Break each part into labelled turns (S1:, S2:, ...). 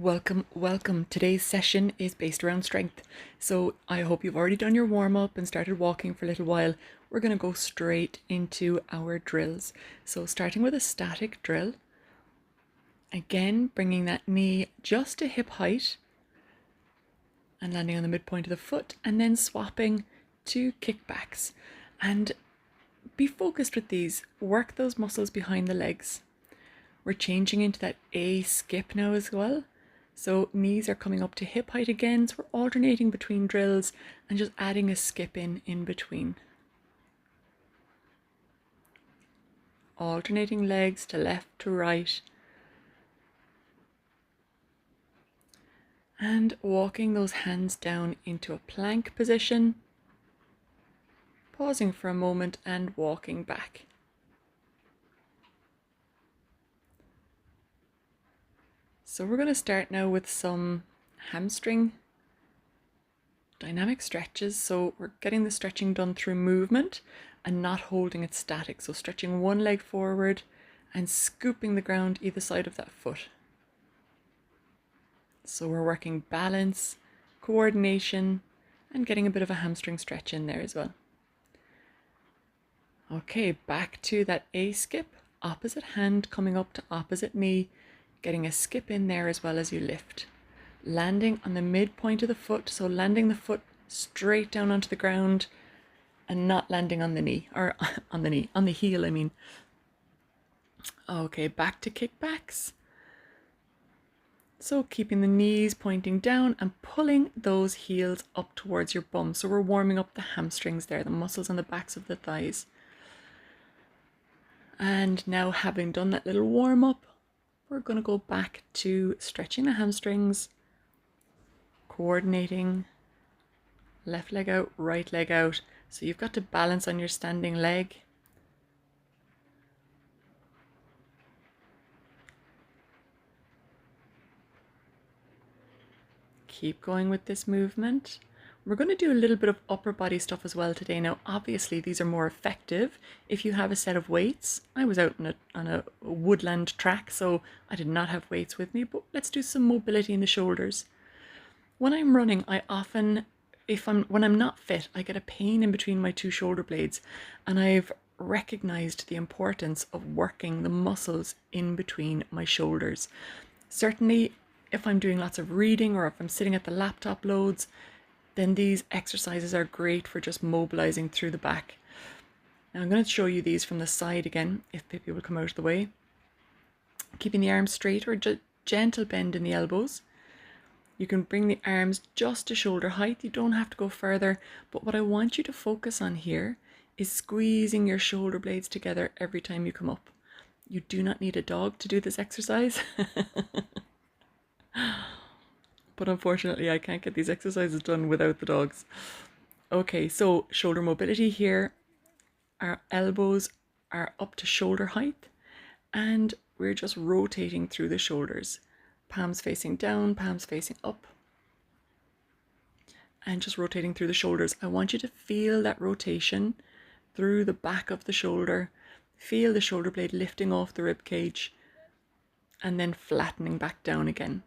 S1: Welcome. Today's session is based around strength. So I hope you've already done your warm up and started walking for a little while. We're going to go straight into our drills. So starting with a static drill. Again, bringing that knee just to hip height and landing on the midpoint of the foot, and then swapping to kickbacks. And be focused with these. Work those muscles behind the legs. We're changing into that A skip now as well. So knees are coming up to hip height again. So we're alternating between drills and just adding a skip in between. Alternating legs to left to right. And walking those hands down into a plank position. Pausing for a moment and walking back. So we're going to start now with some hamstring dynamic stretches. So we're getting the stretching done through movement and not holding it static. So stretching one leg forward and scooping the ground either side of that foot. So we're working balance, coordination, and getting a bit of a hamstring stretch in there as well. Okay, back to that A skip, opposite hand coming up to opposite knee, getting a skip in there as well as you lift. Landing on the midpoint of the foot, so landing the foot straight down onto the ground and not landing on the knee, or on the heel, I mean. Okay, back to kickbacks. So keeping the knees pointing down and pulling those heels up towards your bum. So we're warming up the hamstrings there, the muscles on the backs of the thighs. And now, having done that little warm up, we're going to go back to stretching the hamstrings, coordinating, left leg out, right leg out. So you've got to balance on your standing leg. Keep going with this movement. We're going to do a little bit of upper body stuff as well today. Now, obviously, these are more effective if you have a set of weights. I was out on a woodland track, so I did not have weights with me, but let's do some mobility in the shoulders. When I'm running, I often, when I'm not fit, I get a pain in between my two shoulder blades, and I've recognized the importance of working the muscles in between my shoulders. Certainly, if I'm doing lots of reading or if I'm sitting at the laptop loads, then these exercises are great for just mobilizing through the back. Now I'm going to show you these from the side again, if Pippi will come out of the way. Keeping the arms straight or gentle bend in the elbows. You can bring the arms just to shoulder height. You don't have to go further, but what I want you to focus on here is squeezing your shoulder blades together every time you come up. You do not need a dog to do this exercise. But unfortunately, I can't get these exercises done without the dogs. Okay, so shoulder mobility here. Our elbows are up to shoulder height, and we're just rotating through the shoulders. Palms facing down, palms facing up, and just rotating through the shoulders. I want you to feel that rotation through the back of the shoulder. Feel the shoulder blade lifting off the rib cage and then flattening back down again.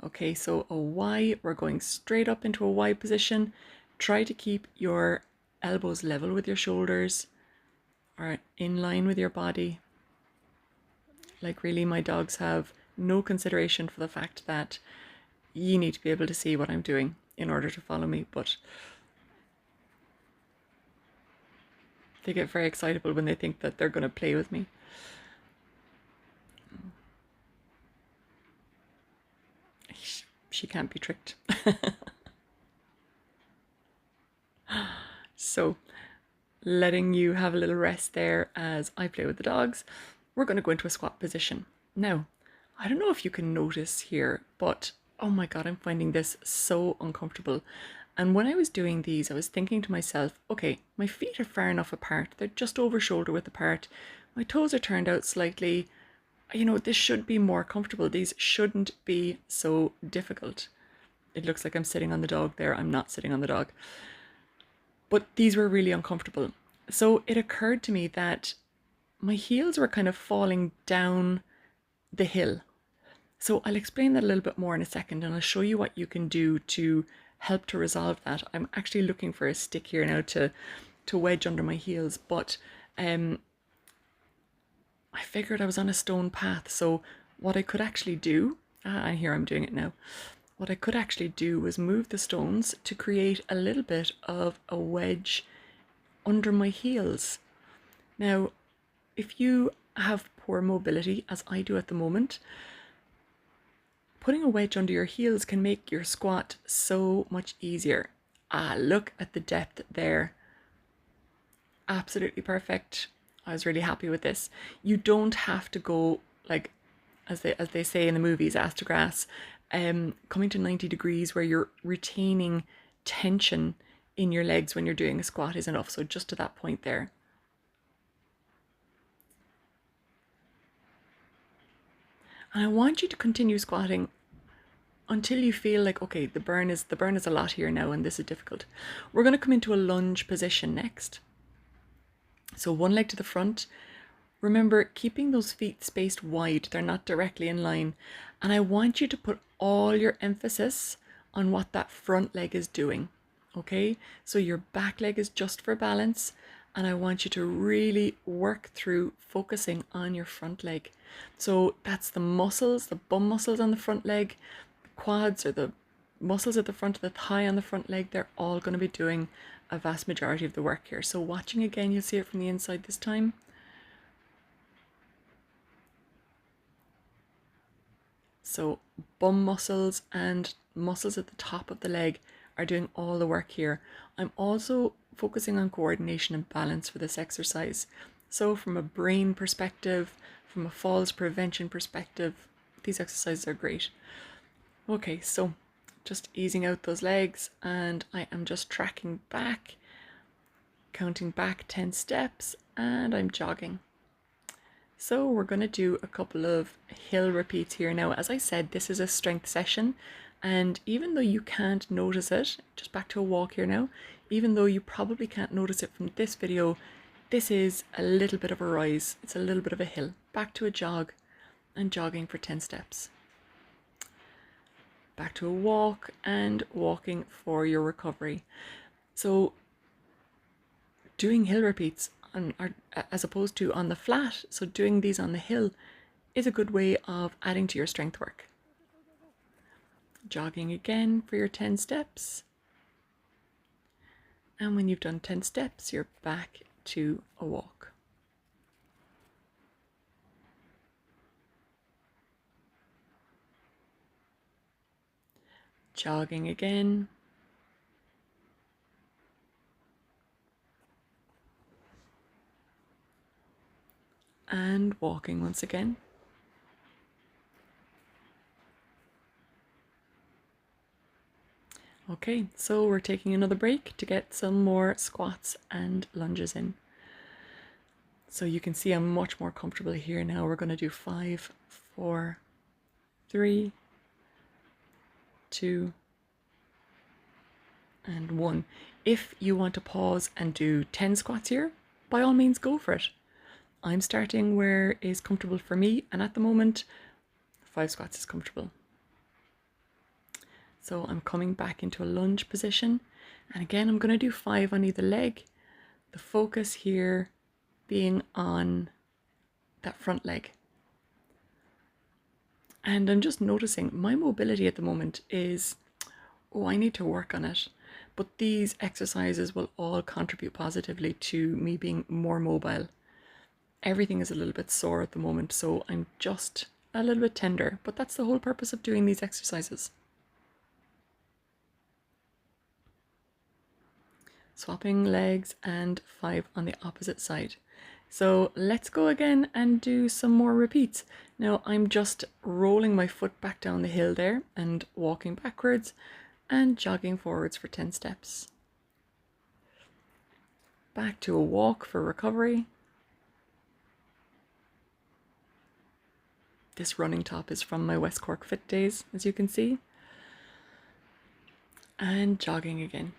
S1: Okay, so a Y, we're going straight up into a Y position. Try to keep your elbows level with your shoulders or in line with your body. Like really, my dogs have no consideration for the fact that you need to be able to see what I'm doing in order to follow me, but they get very excitable when they think that they're going to play with me. She can't be tricked. So, letting you have a little rest there as I play with the dogs, we're going to go into a squat position. Now, I don't know if you can notice here, but oh my God, I'm finding this so uncomfortable. And when I was doing these, I was thinking to myself, okay, my feet are far enough apart. They're just over shoulder width apart. My toes are turned out slightly. You know, this should be more comfortable. These shouldn't be so difficult. It looks like I'm sitting on the dog there. I'm not sitting on the dog. But these were really uncomfortable. So it occurred to me that my heels were kind of falling down the hill. So I'll explain that a little bit more in a second, and I'll show you what you can do to help to resolve that. I'm actually looking for a stick here now to wedge under my heels, but I figured I was on a stone path, so what I could actually do, and here I'm doing it now, what I could actually do was move the stones to create a little bit of a wedge under my heels. Now, if you have poor mobility, as I do at the moment, putting a wedge under your heels can make your squat so much easier. Look at the depth there. Absolutely perfect. I was really happy with this. You don't have to go like, as they say in the movies, ass to grass, coming to 90 degrees where you're retaining tension in your legs when you're doing a squat is enough. So just to that point there. And I want you to continue squatting until you feel like, okay, the burn is a lot here now and this is difficult. We're going to come into a lunge position next. So one leg to the front. Remember, keeping those feet spaced wide, they're not directly in line. And I want you to put all your emphasis on what that front leg is doing. Okay, so your back leg is just for balance, and I want you to really work through focusing on your front leg. So that's the muscles, the bum muscles on the front leg, the quads, or the muscles at the front of the thigh on the front leg. They're all going to be doing a vast majority of the work here. So watching again, you'll see it from the inside this time. So bum muscles and muscles at the top of the leg are doing all the work here. I'm also focusing on coordination and balance for this exercise. So from a brain perspective, from a falls prevention perspective, these exercises are great. Okay, so just easing out those legs, and I am just tracking back, counting back 10 steps, and I'm jogging. So we're going to do a couple of hill repeats here. Now, as I said, this is a strength session, and even though you can't notice it, just back to a walk here now, even though you probably can't notice it from this video, this is a little bit of a rise. It's a little bit of a hill. Back to a jog, and jogging for 10 steps. Back to a walk, and walking for your recovery. So doing hill repeats as opposed to on the flat, so doing these on the hill is a good way of adding to your strength work. Jogging again for your 10 steps. And when you've done 10 steps, you're back to a walk. Jogging again. And walking once again. Okay, so we're taking another break to get some more squats and lunges in. So you can see I'm much more comfortable here now. We're going to do 5, 4, 3, 2, and 1. If you want to pause and do 10 squats here, by all means go for it. I'm starting where is comfortable for me, and at the moment 5 squats is comfortable. So I'm coming back into a lunge position, and again I'm going to do 5 on either leg. The focus here being on that front leg. And I'm just noticing my mobility at the moment is, I need to work on it. But these exercises will all contribute positively to me being more mobile. Everything is a little bit sore at the moment, so I'm just a little bit tender, but that's the whole purpose of doing these exercises. Swapping legs and 5 on the opposite side. So let's go again and do some more repeats. Now I'm just rolling my foot back down the hill there and walking backwards and jogging forwards for 10 steps. Back to a walk for recovery. This running top is from my West Cork Fit days, as you can see. And jogging again.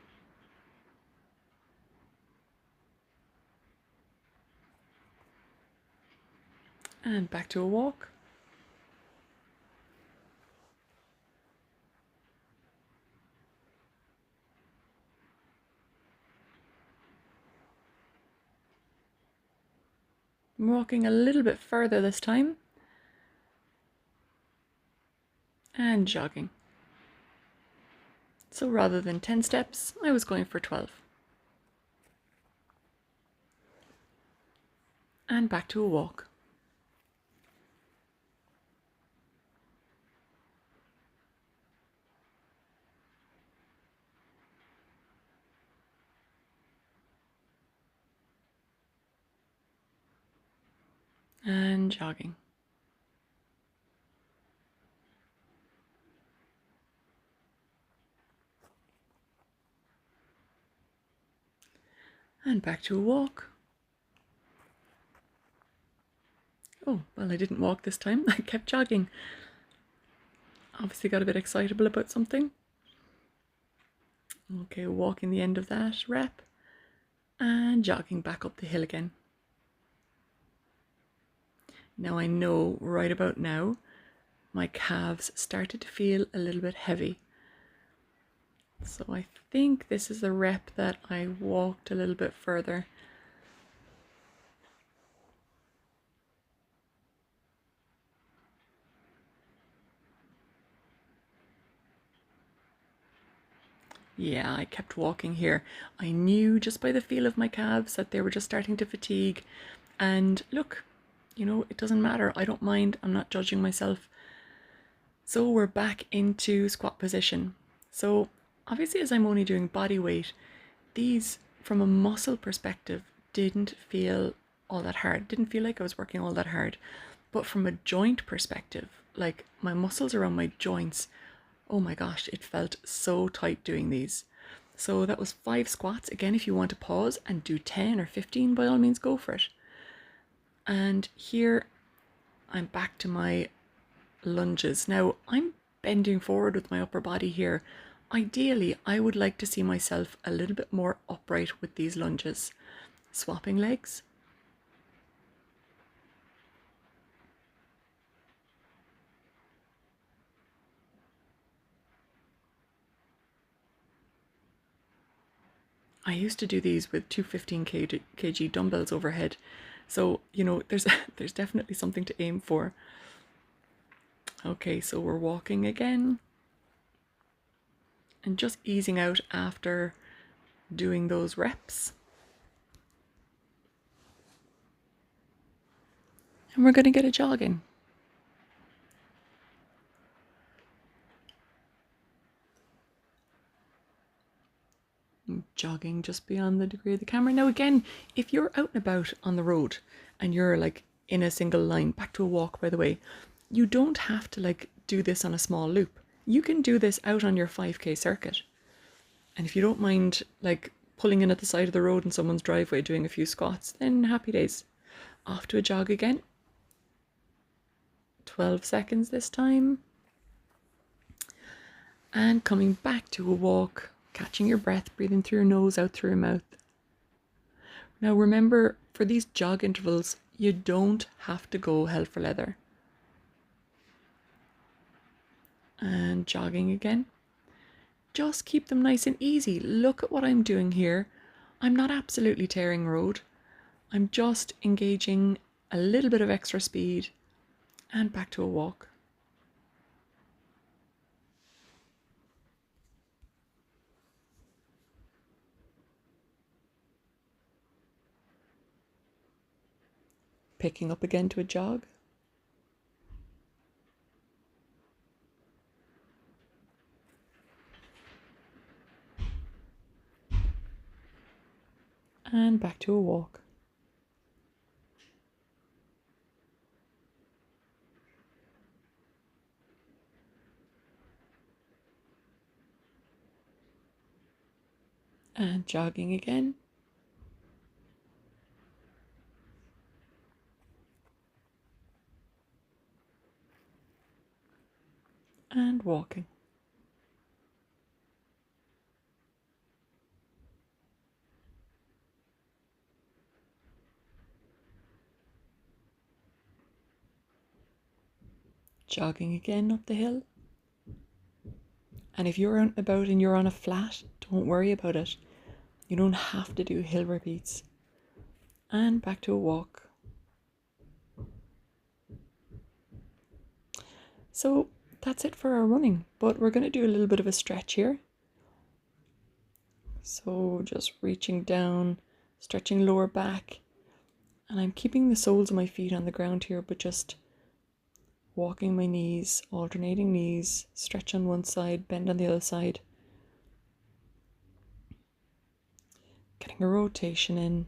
S1: And back to a walk. I'm walking a little bit further this time. And jogging. So rather than 10 steps, I was going for 12. And back to a walk. And jogging. And back to a walk. Oh, well, I didn't walk this time. I kept jogging. Obviously got a bit excitable about something. Okay, walking the end of that rep. And jogging back up the hill again. Now I know right about now my calves started to feel a little bit heavy. So I think this is the rep that I walked a little bit further. Yeah, I kept walking here. I knew just by the feel of my calves that they were just starting to fatigue. And look, you know, it doesn't matter. I don't mind. I'm not judging myself. So we're back into squat position. So obviously, as I'm only doing body weight, these from a muscle perspective didn't feel all that hard. Didn't feel like I was working all that hard. But from a joint perspective, like my muscles around my joints, oh my gosh, it felt so tight doing these. So that was 5 squats. Again, if you want to pause and do 10 or 15, by all means, go for it. And here I'm back to my lunges. Now I'm bending forward with my upper body here. Ideally, I would like to see myself a little bit more upright with these lunges. Swapping legs. I used to do these with two 15 kg dumbbells overhead. So, you know, there's definitely something to aim for. Okay, so we're walking again. And just easing out after doing those reps. And we're going to get a jog in. Jogging just beyond the degree of the camera. Now again, if you're out and about on the road and you're like in a single line, back to a walk by the way, you don't have to like do this on a small loop. You can do this out on your 5k circuit. And if you don't mind like pulling in at the side of the road in someone's driveway doing a few squats, then happy days. Off to a jog again. 12 seconds this time. And coming back to a walk, catching your breath, breathing through your nose, out through your mouth. Now remember, for these jog intervals, you don't have to go hell for leather. And jogging again. Just keep them nice and easy. Look at what I'm doing here. I'm not absolutely tearing road. I'm just engaging a little bit of extra speed and back to a walk. Picking up again to a jog. And back to a walk. And jogging again. And walking. Jogging again up the hill. And if you're out and about and you're on a flat, don't worry about it. You don't have to do hill repeats. And back to a walk. So that's it for our running, but we're going to do a little bit of a stretch here. So just reaching down, stretching lower back, and I'm keeping the soles of my feet on the ground here, but just walking my knees, alternating knees, stretch on one side, bend on the other side. Getting a rotation in.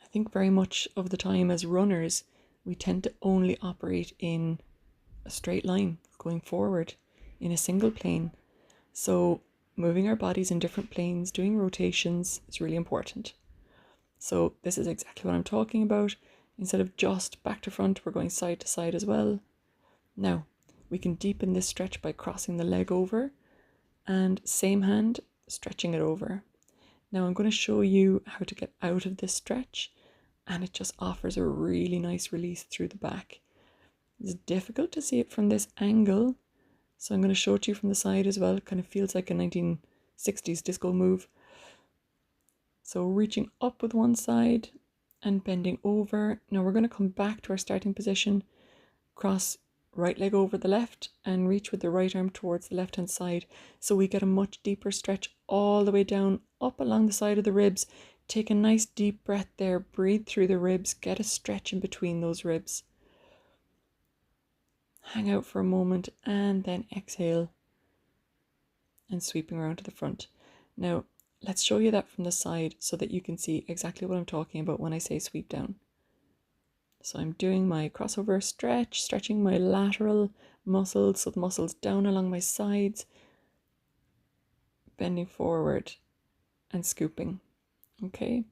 S1: I think very much of the time as runners, we tend to only operate in a straight line, going forward in a single plane. So moving our bodies in different planes, doing rotations is really important. So this is exactly what I'm talking about. Instead of just back to front, we're going side to side as well. Now, we can deepen this stretch by crossing the leg over and same hand, stretching it over. Now I'm going to show you how to get out of this stretch, and it just offers a really nice release through the back. It's difficult to see it from this angle, so I'm going to show it to you from the side as well. It kind of feels like a 1960s disco move. So reaching up with one side and bending over. Now we're going to come back to our starting position, cross right leg over the left and reach with the right arm towards the left hand side, so we get a much deeper stretch all the way down up along the side of the ribs. Take a nice deep breath there, breathe through the ribs, get a stretch in between those ribs. Hang out for a moment and then exhale and sweeping around to the front. Now let's show you that from the side so that you can see exactly what I'm talking about when I say sweep down. So I'm doing my crossover stretch, stretching my lateral muscles, so the muscles down along my sides, bending forward and scooping. Okay,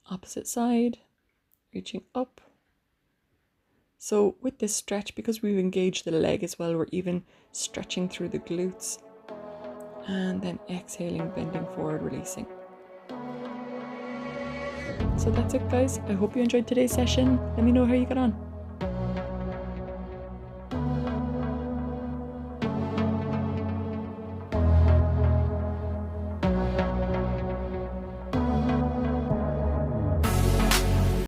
S1: opposite side, reaching up. So with this stretch, because we've engaged the leg as well, we're even stretching through the glutes. And then exhaling, bending forward, releasing. So that's it, guys. I hope you enjoyed today's session. Let me know how you got on.